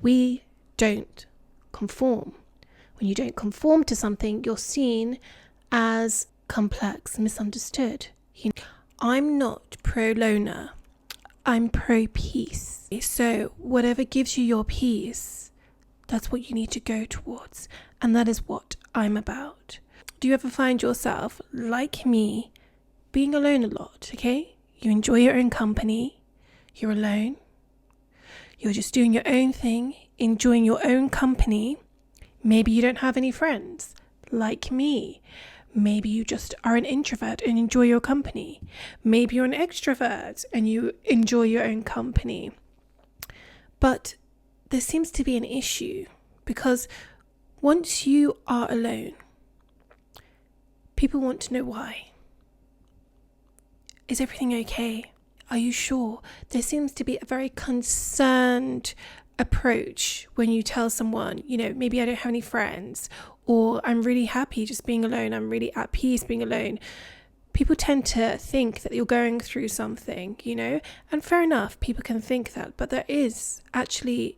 We don't conform. When you don't conform to something, you're seen as complex, misunderstood. I'm not pro-loner. I'm pro-peace. So whatever gives you your peace, that's what you need to go towards. And that is what I'm about. Do you ever find yourself, like me, being alone a lot, okay? You enjoy your own company. You're alone. You're just doing your own thing, enjoying your own company. Maybe you don't have any friends, like me. Maybe you just are an introvert and enjoy your company. Maybe you're an extrovert and you enjoy your own company. But there seems to be an issue because once you are alone, people want to know why. Is everything okay? Are you sure? There seems to be a very concerned approach when you tell someone, maybe I don't have any friends, or I'm really happy just being alone. I'm really at peace being alone. People tend to think that you're going through something, and fair enough, people can think that, but there is actually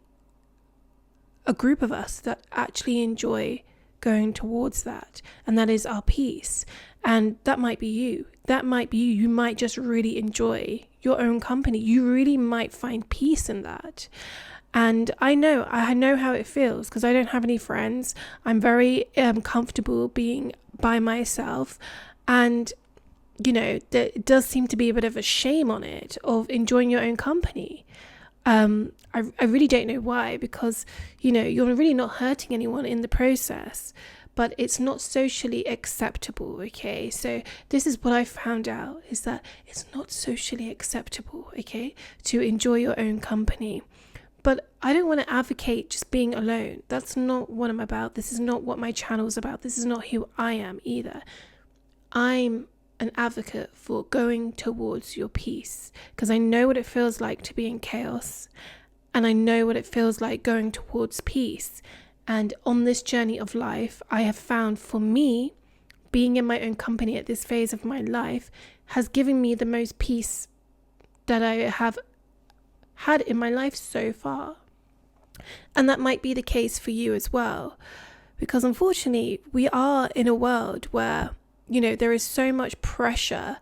a group of us that actually enjoy going towards that, and that is our peace. And that might be you. You might just really enjoy your own company. You really might find peace in that. And I know how it feels because I don't have any friends. I'm very comfortable being by myself. And, there does seem to be a bit of a shame on it of enjoying your own company. I really don't know why, because, you're really not hurting anyone in the process, but it's not socially acceptable, okay? So this is what I found out, is that it's not socially acceptable, okay, to enjoy your own company. But I don't want to advocate just being alone. That's not what I'm about. This is not what my channel is about. This is not who I am either. I'm an advocate for going towards your peace because I know what it feels like to be in chaos, and I know what it feels like going towards peace. And on this journey of life, I have found, for me, being in my own company at this phase of my life has given me the most peace that I have had in my life so far. And that might be the case for you as well, because unfortunately we are in a world where there is so much pressure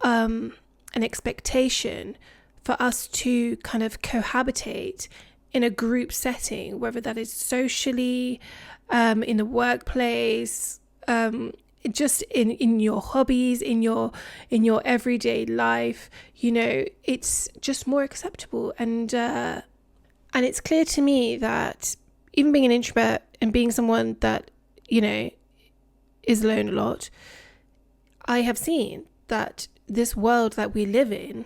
and expectation for us to kind of cohabitate in a group setting, whether that is socially, in the workplace, just in your hobbies, in your everyday life. It's just more acceptable, and it's clear to me that even being an introvert and being someone that is alone a lot, I have seen that this world that we live in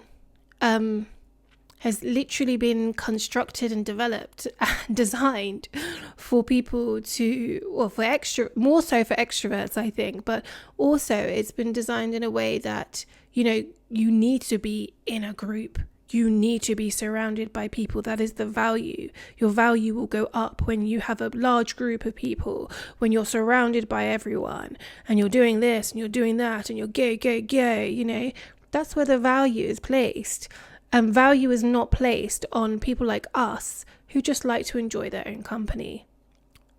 has literally been constructed and developed and designed for people more so for extroverts, I think, but also it's been designed in a way that, you need to be in a group. You need to be surrounded by people. That is the value. Your value will go up when you have a large group of people, when you're surrounded by everyone and you're doing this and you're doing that and you're go, that's where the value is placed. Value is not placed on people like us who just like to enjoy their own company.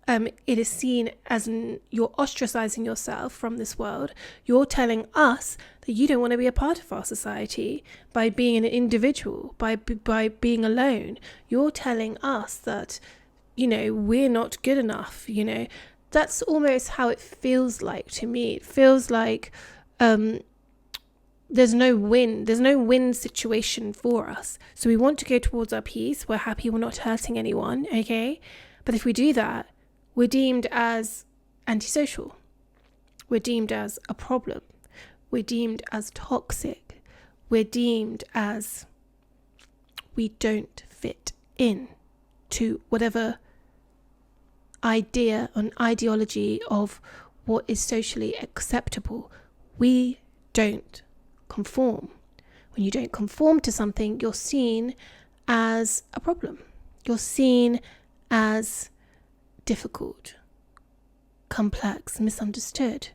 It is seen as you're ostracizing yourself from this world. You're telling us that you don't want to be a part of our society by being an individual, by being alone. You're telling us that, we're not good enough. That's almost how it feels like to me. It feels like there's no win situation for us. So we want to go towards our peace. We're happy we're not hurting anyone, okay? But if we do that, we're deemed as antisocial. We're deemed as a problem. We're deemed as toxic. We're deemed as we don't fit in to whatever idea and ideology of what is socially acceptable. We don't conform. When you don't conform to something, you're seen as a problem. You're seen as difficult, complex, misunderstood.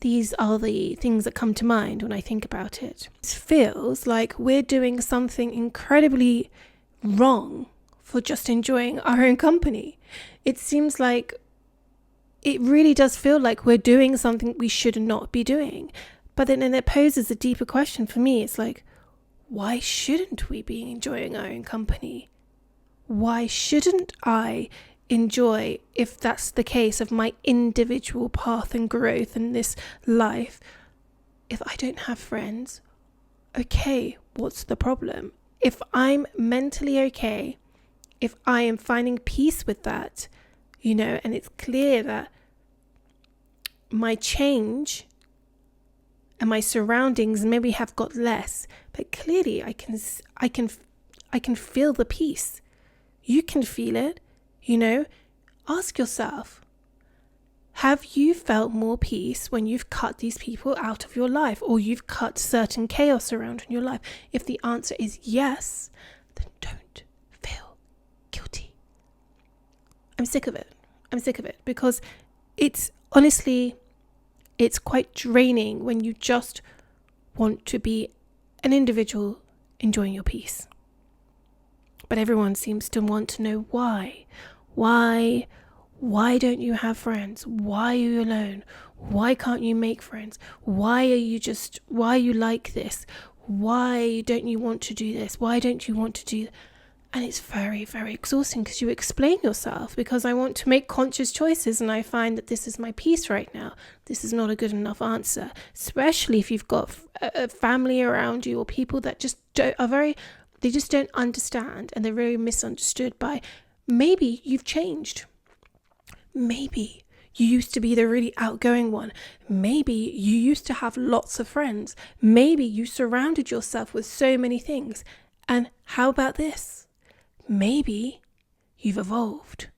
These are the things that come to mind when I think about it. It feels like we're doing something incredibly wrong for just enjoying our own company. It seems like it really does feel like we're doing something we should not be doing. But then it poses a deeper question for me. It's like, why shouldn't we be enjoying our own company? Why shouldn't I enjoy, if that's the case, of my individual path and growth in this life? If I don't have friends, okay, what's the problem? If I'm mentally okay, if I am finding peace with that, and it's clear that my change and my surroundings maybe have got less, but clearly I can feel the peace. You can feel it, Ask yourself, have you felt more peace when you've cut these people out of your life, or you've cut certain chaos around in your life? If the answer is yes, then don't feel guilty. I'm sick of it because it's quite draining when you just want to be an individual enjoying your peace. But everyone seems to want to know why. Why don't you have friends? Why are you alone? Why can't you make friends? Why are you like this? Why don't you want to do this? Why don't you want to do that? And it's very, very exhausting because you explain yourself, because I want to make conscious choices and I find that this is my peace right now. This is not a good enough answer, especially if you've got a family around you or people that just don't understand, and they're very misunderstood by, maybe you've changed. Maybe you used to be the really outgoing one. Maybe you used to have lots of friends. Maybe you surrounded yourself with so many things. And how about this? Maybe you've evolved.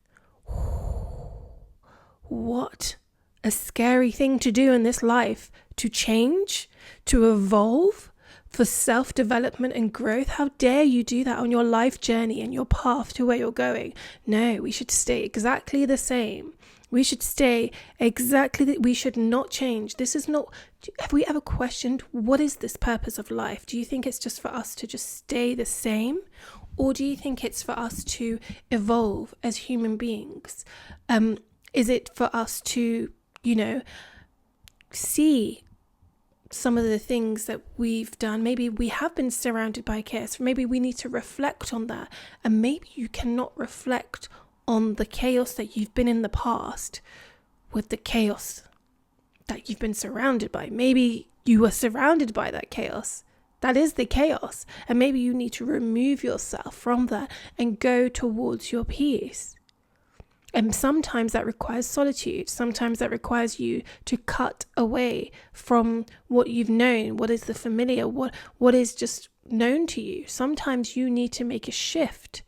What a scary thing to do in this life, to change, to evolve for self-development and growth. How dare you do that on your life journey and your path to where you're going? No, we should stay exactly the same. We should we should not change. Have we ever questioned, what is this purpose of life? Do you think it's just for us to just stay the same? Or do you think it's for us to evolve as human beings? Is it for us to, see some of the things that we've done? Maybe we have been surrounded by chaos. Maybe we need to reflect on that. And maybe you cannot reflect on the chaos that you've been in the past with the chaos that you've been surrounded by. Maybe you were surrounded by that chaos. That is the chaos. And maybe you need to remove yourself from that and go towards your peace. And sometimes that requires solitude. Sometimes that requires you to cut away from what you've known, what is the familiar, what is just known to you. Sometimes you need to make a shift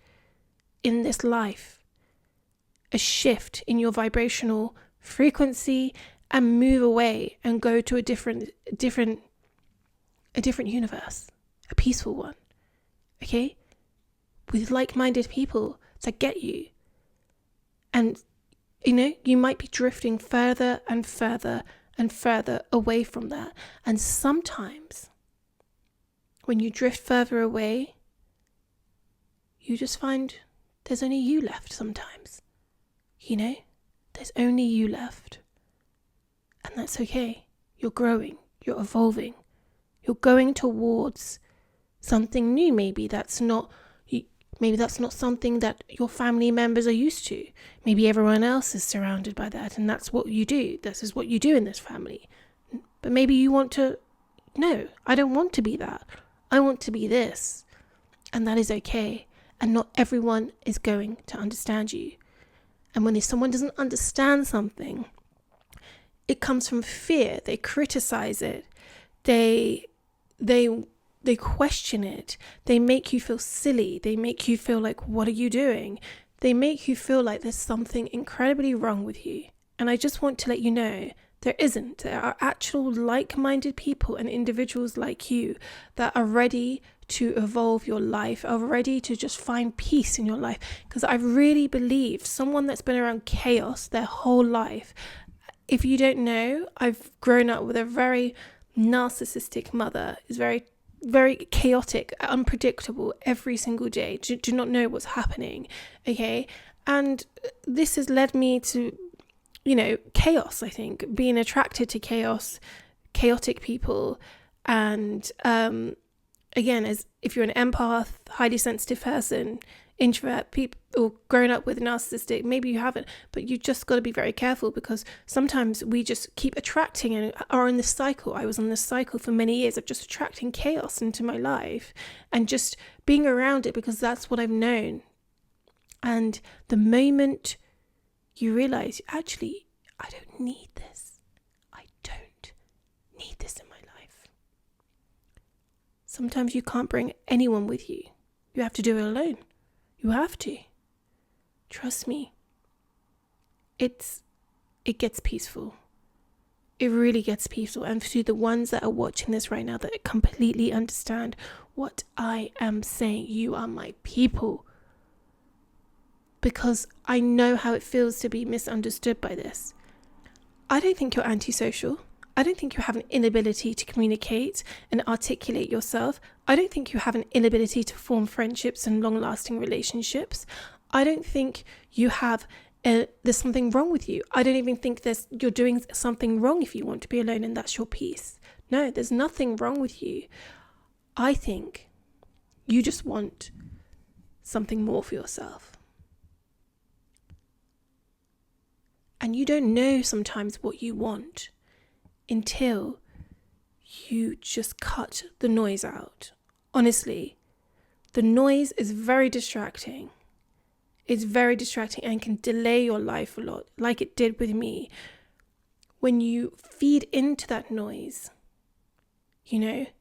in this life, a shift in your vibrational frequency, and move away and go to a different universe, a peaceful one, okay? With like-minded people that get you. And, you might be drifting further and further and further away from that. And sometimes when you drift further away, you just find there's only you left sometimes. There's only you left. And that's okay. You're growing, you're evolving. You're going towards something new. Maybe that's not something that your family members are used to. Maybe everyone else is surrounded by that, and that's what you do. This is what you do in this family. But maybe you want to, no, I don't want to be that. I want to be this. And that is okay. And not everyone is going to understand you. And when someone doesn't understand something, it comes from fear. They criticize it. They question it. They make you feel silly. They make you feel like, what are you doing? They make you feel like there's something incredibly wrong with you. And I just want to let you know, there isn't. There are actual like-minded people and individuals like you that are ready to evolve your life, are ready to just find peace in your life. Because I really believe someone that's been around chaos their whole life, if you don't know, I've grown up with a very narcissistic mother, is very very chaotic, unpredictable every single day. Do not know what's happening, okay? And this has led me to, chaos, I think, being attracted to chaos, chaotic people. And again, as if you're an empath, highly sensitive person, introvert, people, or grown up with narcissistic, maybe you haven't, but you just got to be very careful, because sometimes we just keep attracting and are in this cycle. I was on this cycle for many years of just attracting chaos into my life and just being around it because that's what I've known. And the moment you realize, actually, I don't need this. I don't need this in my life. Sometimes you can't bring anyone with you. You have to do it alone. You have to. Trust me. It gets peaceful. It really gets peaceful. And to the ones that are watching this right now that completely understand what I am saying, you are my people. Because I know how it feels to be misunderstood by this. I don't think you're antisocial. I don't think you have an inability to communicate and articulate yourself. I don't think you have an inability to form friendships and long-lasting relationships. I don't think you have there's something wrong with you. I don't even think you're doing something wrong if you want to be alone and that's your peace. No, there's nothing wrong with you. I think you just want something more for yourself. And you don't know sometimes what you want until you just cut the noise out. Honestly, the noise is very distracting. It's very distracting and can delay your life a lot, like it did with me. When you feed into that noise, it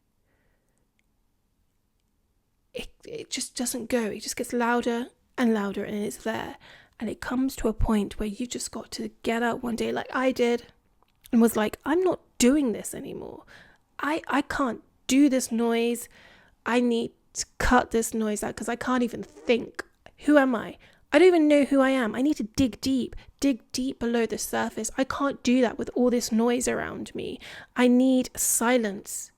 just doesn't go. It just gets louder and louder, and it's there. And it comes to a point where you just got to get out one day, like I did, and was like, I'm not doing this anymore. I can't do this noise. I need to cut this noise out because I can't even think. Who am I? I don't even know who I am. I need to dig deep below the surface. I can't do that with all this noise around me. I need silence.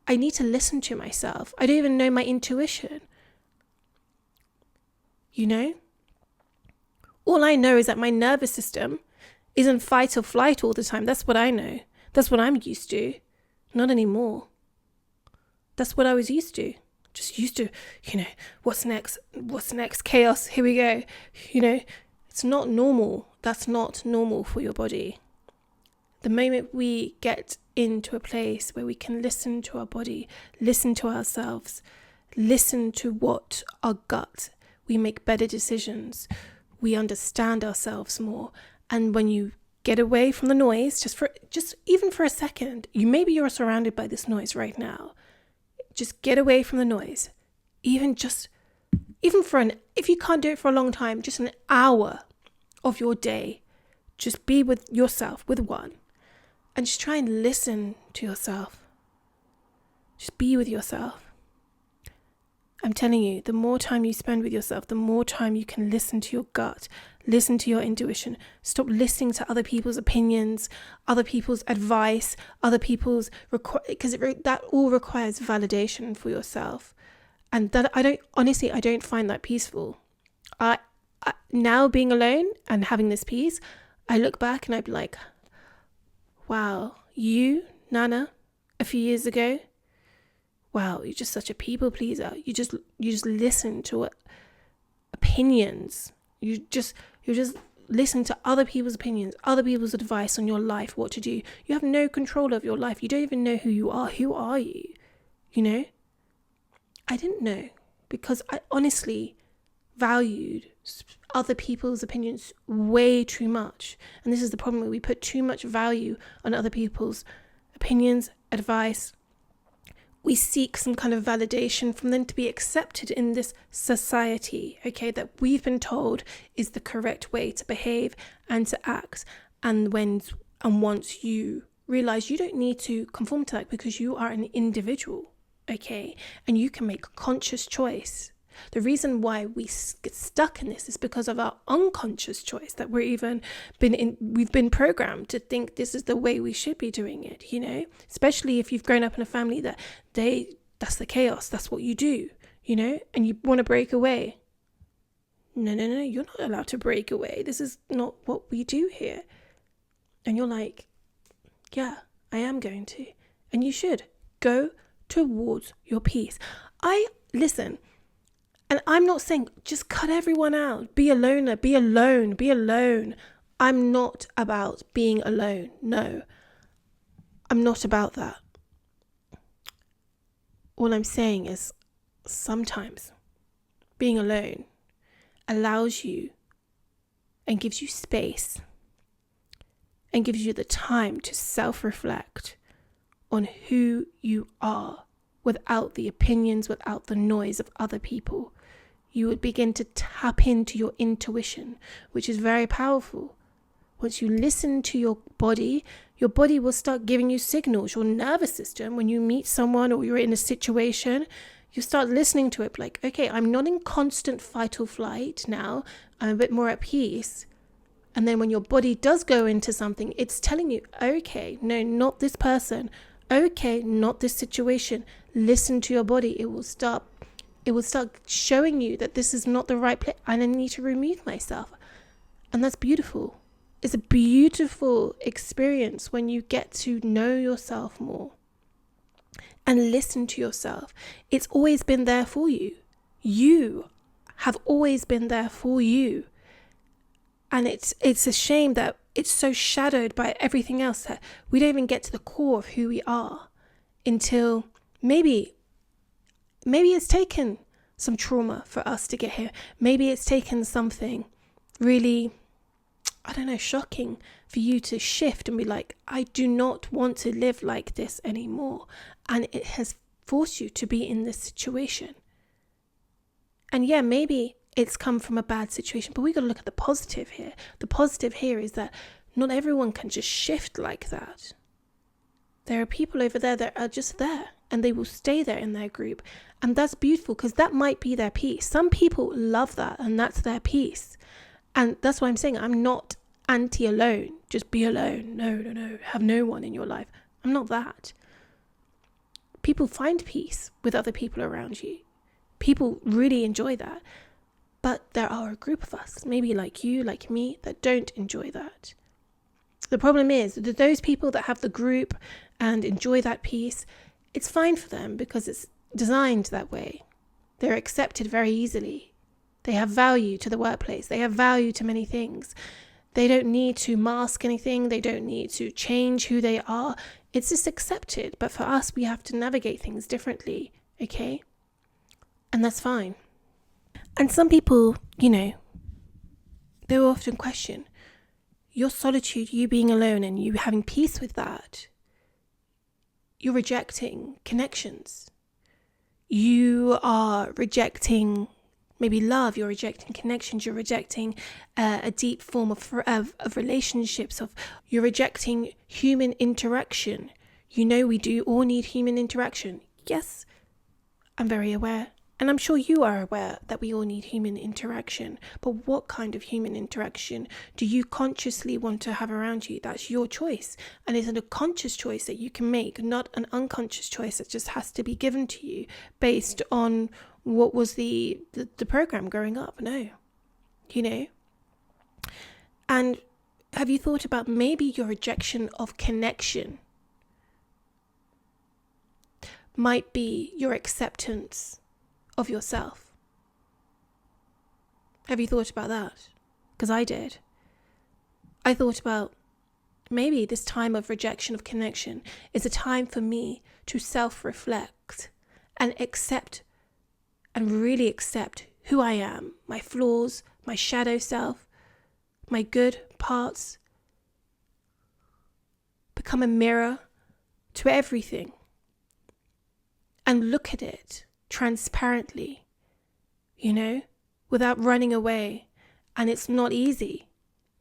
I need to listen to myself. I don't even know my intuition. All I know is that my nervous system is in fight or flight all the time. That's what I know. That's what I'm used to. Not anymore. That's what I was used to. Just used to, what's next? What's next? Chaos. Here we go. It's not normal. That's not normal for your body. The moment we get into a place where we can listen to our body, listen to ourselves, listen to what our gut, we make better decisions. We understand ourselves more. And when you get away from the noise, just even for a second, maybe you're surrounded by this noise right now. Just get away from the noise. Even if you can't do it for a long time, just an hour of your day, just be with yourself, with one, and just try and listen to yourself. Just be with yourself. I'm telling you, the more time you spend with yourself, the more time you can listen to your gut, listen to your intuition. Stop listening to other people's opinions, other people's advice, other people's because that all requires validation for yourself. And that I don't find that peaceful. I now being alone and having this peace, I look back and I'd be like, wow, you, Nana, a few years ago, wow, you're just such a people pleaser. You just listen to opinions. You just listen to other people's opinions, other people's advice on your life, what to do. You have no control of your life. You don't even know who you are. Who are you? I didn't know, because I honestly valued other people's opinions way too much. And this is the problem, we put too much value on other people's opinions, advice. We seek some kind of validation from them to be accepted in this society, that we've been told is the correct way to behave and to act. And once you realize you don't need to conform to that, because you are an individual, and you can make a conscious choice The reason why we get stuck in this is because of our unconscious choice, that we've been programmed to think this is the way we should be doing it, especially if you've grown up in a family that's the chaos, that's what you do, and you want to break away. No, you're not allowed to break away. This is not what we do here. And you're like, yeah, I am going to. And you should go towards your peace. Listen, and I'm not saying just cut everyone out. Be a loner, be alone. I'm not about being alone. No, I'm not about that. All I'm saying is sometimes being alone allows you and gives you space and gives you the time to self-reflect on who you are without the opinions, without the noise of other people. You would begin to tap into your intuition, which is very powerful. Once you listen to your body will start giving you signals. Your nervous system, when you meet someone or you're in a situation, you start listening to it like, okay, I'm not in constant fight or flight now. I'm a bit more at peace. And then when your body does go into something, it's telling you, okay, no, not this person. Okay, not this situation. Listen to your body. It will start showing you that this is not the right place. I need to remove myself. And that's beautiful. It's a beautiful experience when you get to know yourself more and listen to yourself. It's always been there for you. You have always been there for you. And it's a shame that it's so shadowed by everything else that we don't even get to the core of who we are until maybe it's taken some trauma for us to get here. Maybe it's taken something really, shocking for you to shift and be like, I do not want to live like this anymore. And it has forced you to be in this situation. And yeah, maybe it's come from a bad situation, but we got to look at the positive here. The positive here is that not everyone can just shift like that. There are people over there that are just there and they will stay there in their group. And that's beautiful because that might be their peace. Some people love that and that's their peace. And that's why I'm saying I'm not anti-alone. Just be alone. No. Have no one in your life. I'm not that. People find peace with other people around you. People really enjoy that. But there are a group of us, maybe like you, like me, that don't enjoy that. The problem is that those people that have the group and enjoy that peace, it's fine for them because it's designed that way. They're accepted very easily. They have value to the workplace. They have value to many things. They don't need to mask anything. They don't need to change who they are. It's just accepted. But for us, we have to navigate things differently, okay? And that's fine. And some people, they will often question your solitude, you being alone and you having peace with that. You're rejecting connections. You are rejecting maybe love. You're rejecting connections. You're rejecting a deep form of relationships. You're rejecting human interaction. We do all need human interaction. Yes, I'm very aware. And I'm sure you are aware that we all need human interaction. But what kind of human interaction do you consciously want to have around you? That's your choice. And it's a conscious choice that you can make, not an unconscious choice that just has to be given to you based on what was the program growing up. No. And have you thought about maybe your rejection of connection might be your acceptance of yourself? Have you thought about that? Because I did. I thought about maybe this time of rejection of connection is a time for me to self-reflect and accept and really accept who I am, my flaws, my shadow self, my good parts. Become a mirror to everything and look at it transparently, without running away. And it's not easy.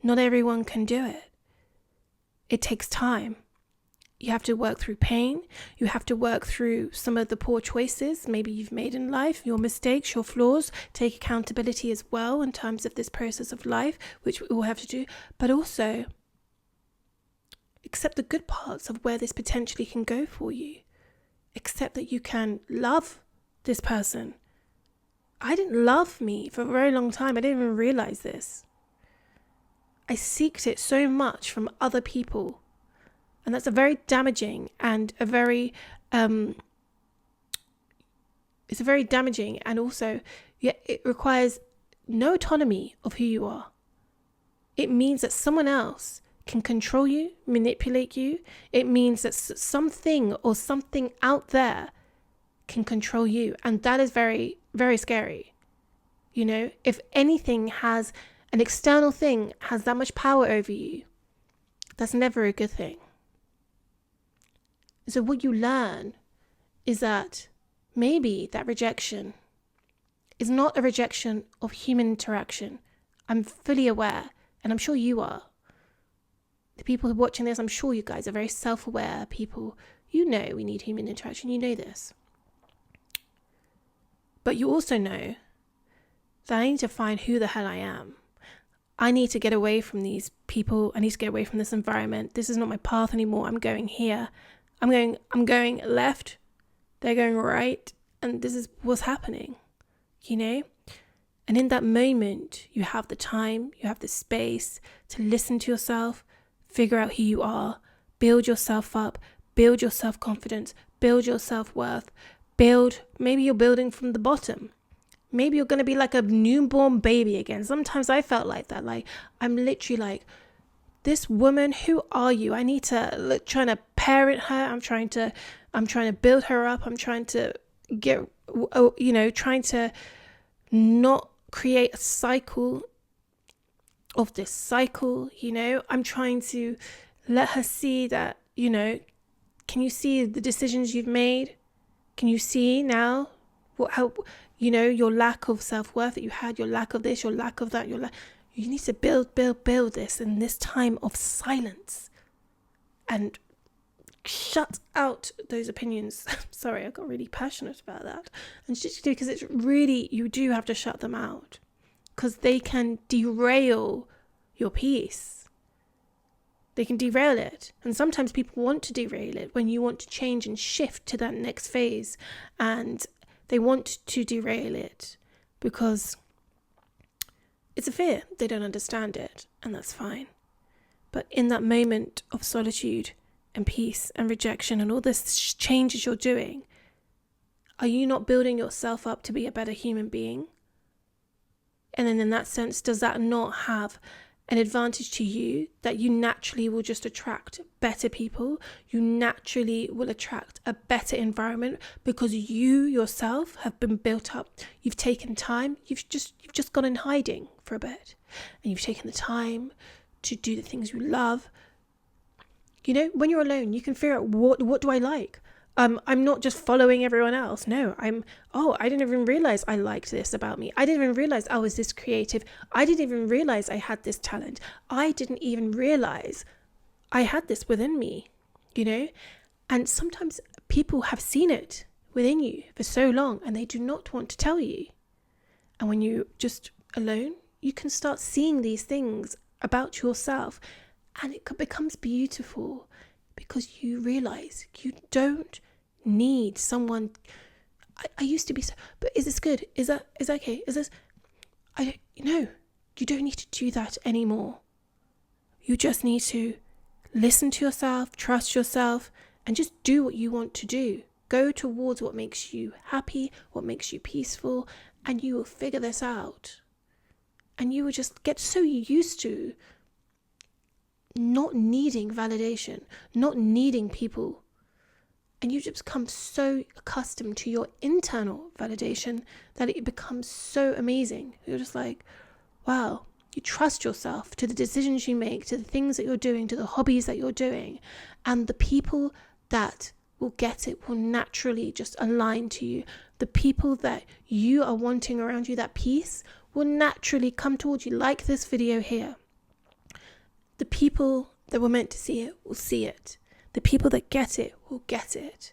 Not everyone can do it. It takes time. You have to work through pain. You have to work through some of the poor choices maybe you've made in life, your mistakes, your flaws. Take accountability as well in terms of this process of life, which we all have to do. But also accept the good parts of where this potentially can go for you. Accept that you can love this person. I didn't love me for a very long time. I didn't even realize this. I seeked it so much from other people. And that's a very damaging and it's a very damaging, and also it requires no autonomy of who you are. It means that someone else can control you, manipulate you. It means that something or something out there can control you. And that is very, very scary. You know, if anything has, an external thing has that much power over you, that's never a good thing. So what you learn is that maybe that rejection is not a rejection of human interaction. I'm fully aware, and I'm sure you are. The people who are watching this, I'm sure you guys are very self-aware people. You know we need human interaction. You know this. But you also know that I need to find who the hell I am. I need to get away from these people. I need to get away from this environment. This is not my path anymore. I'm going here. I'm going left, they're going right, and this is what's happening, you know? And in that moment, you have the time, you have the space to listen to yourself, figure out who you are, build yourself up, build your self-confidence, build your self-worth, maybe you're building from the bottom. Maybe you're going to be like a newborn baby again. Sometimes I felt like that, like I'm literally like, this woman, who are you? I need to trying to parent her. I'm trying to build her up. I'm trying to trying to not create a cycle of this cycle, you know. I'm trying to let her see that, you know, can you see the decisions you've made? Can you see now how, you know, your lack of self-worth that you had, your lack of this, your lack of that, you need to build this in this time of silence and shut out those opinions. Sorry, I got really passionate about that. And just because it's really, you do have to shut them out because they can derail your peace. They can derail it. And sometimes people want to derail it when you want to change and shift to that next phase. And they want to derail it because it's a fear. They don't understand it, and that's fine. But in that moment of solitude and peace and rejection and all this changes you're doing, are you not building yourself up to be a better human being? And then in that sense, does that not have an advantage to you that you naturally will just attract better people? You naturally will attract a better environment because you yourself have been built up. You've taken time. You've just gone in hiding for a bit, and you've taken the time to do the things you love. You know, when you're alone, you can figure out what do I like. I'm not just following everyone else. No, I didn't even realize I liked this about me. I didn't even realize I was this creative. I didn't even realize I had this talent. I didn't even realize I had this within me, you know? And sometimes people have seen it within you for so long and they do not want to tell you. And when you're just alone, you can start seeing these things about yourself, and it becomes beautiful. Because you realize you don't need someone. I used to be so, but is this good? Is that okay? Is this, no, you don't need to do that anymore. You just need to listen to yourself, trust yourself, and just do what you want to do. Go towards what makes you happy, what makes you peaceful, and you will figure this out. And you will just get so used to not needing validation, not needing people. And you just become so accustomed to your internal validation that it becomes so amazing. You're just like, wow, you trust yourself to the decisions you make, to the things that you're doing, to the hobbies that you're doing. And the people that will get it will naturally just align to you. The people that you are wanting around you, that peace, will naturally come towards you, like this video here. The people that were meant to see it will see it. The people that get it will get it.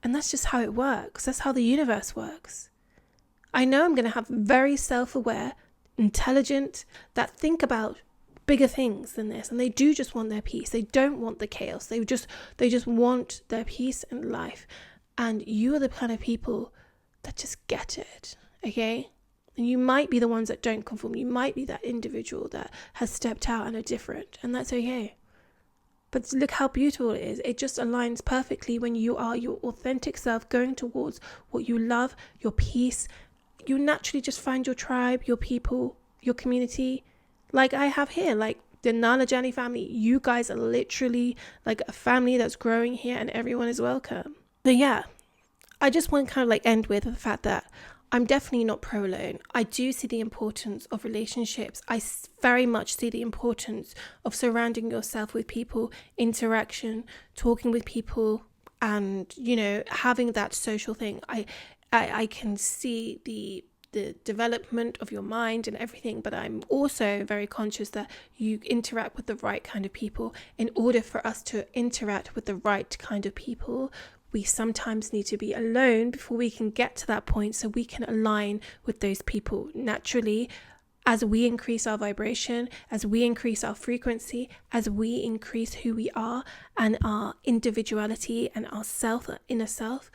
And that's just how it works. That's how the universe works. I know I'm going to have very self-aware, intelligent, that think about bigger things than this. And they do just want their peace. They don't want the chaos. They just want their peace in life. And you are the kind of people that just get it, okay? And you might be the ones that don't conform. You might be that individual that has stepped out and are different. And that's okay. But look how beautiful it is. It just aligns perfectly when you are your authentic self going towards what you love, your peace. You naturally just find your tribe, your people, your community. Like I have here, like the Nana Jani family. You guys are literally like a family that's growing here and everyone is welcome. But yeah, I just want to kind of like end with the fact that I'm definitely not pro-alone. I do see the importance of relationships. I very much see the importance of surrounding yourself with people, interaction, talking with people, and, you know, having that social thing. I can see the development of your mind and everything, but I'm also very conscious that you interact with the right kind of people. In order for us to interact with the right kind of people, we sometimes need to be alone before we can get to that point, so we can align with those people naturally. As we increase our vibration, as we increase our frequency, as we increase who we are and our individuality and our self, our inner self,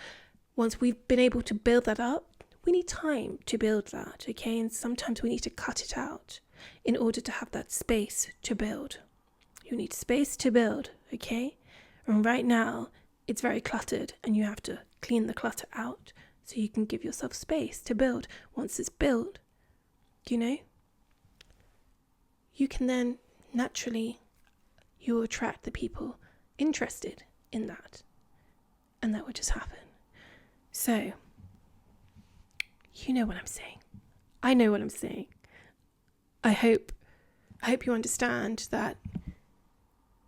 once we've been able to build that up, we need time to build that, okay? And sometimes we need to cut it out in order to have that space to build. You need space to build, okay? And right now, it's very cluttered and you have to clean the clutter out so you can give yourself space to build. Once it's built, you know, you can then naturally, you'll attract the people interested in that. And that will just happen. So, you know what I'm saying. I know what I'm saying. I hope you understand that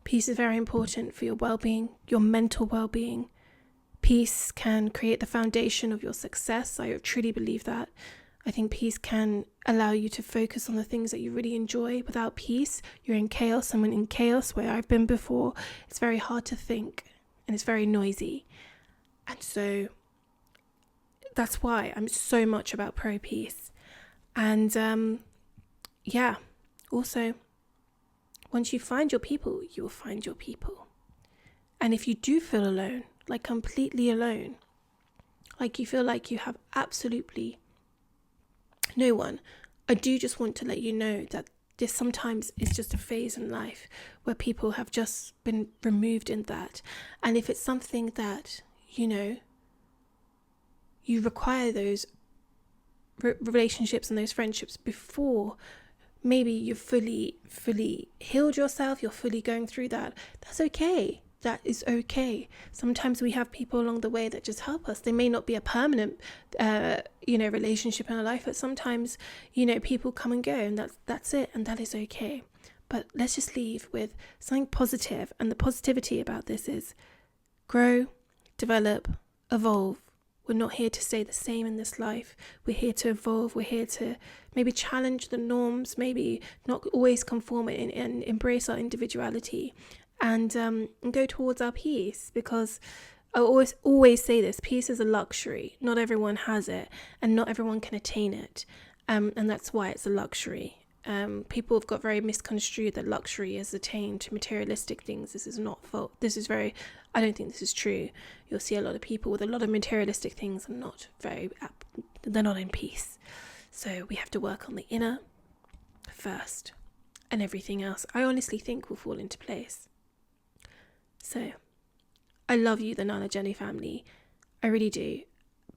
peace is very important for your well-being, your mental well-being. Peace can create the foundation of your success. I truly believe that. I think peace can allow you to focus on the things that you really enjoy. Without peace, you're in chaos. And when in chaos, where I've been before, it's very hard to think and it's very noisy. And so that's why I'm so much about pro-peace. And also, once you find your people, you will find your people. And if you do feel alone, like completely alone, like you feel like you have absolutely no one, I do just want to let you know that this sometimes is just a phase in life where people have just been removed in that. And if it's something that, you know, you require those relationships and those friendships before maybe you've fully healed yourself, you're fully going through that, that's okay. That is okay. Sometimes we have people along the way that just help us. They may not be a permanent, relationship in our life, but sometimes, people come and go, and that's it, and that is okay. But let's just leave with something positive, and the positivity about this is grow, develop, evolve. We're not here to stay the same in this life. We're here to evolve. We're here to maybe challenge the norms, maybe not always conform and embrace our individuality, and go towards our peace. Because I always say this: peace is a luxury. Not everyone has it, and not everyone can attain it, and that's why it's a luxury. People have got very misconstrued that luxury is attained to materialistic things. This is not fault. I don't think this is true. You'll see a lot of people with a lot of materialistic things and they're not in peace. So we have to work on the inner first, and everything else I honestly think will fall into place. So I love you, the Nana Jenny family. I really do.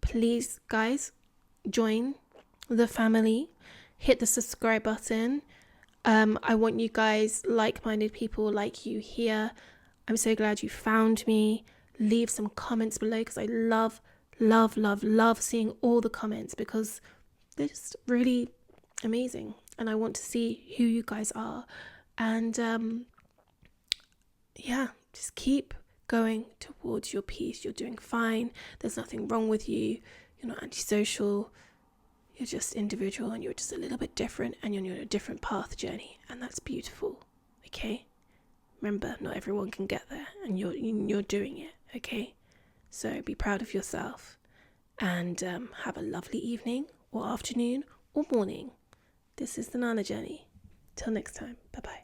Please, guys, join the family. Hit the subscribe button. I want you guys, like-minded people like you here. I'm so glad you found me. Leave some comments below, because I love seeing all the comments, because they're just really amazing. And I want to see who you guys are. And just keep going towards your peace. You're doing fine. There's nothing wrong with you. You're not antisocial. You're just individual, and you're just a little bit different, and you're on a different path journey, and that's beautiful. Okay? Remember, not everyone can get there, and you're doing it, okay? So be proud of yourself, and have a lovely evening or afternoon or morning. This is the Nana Journey. Till next time. Bye-bye.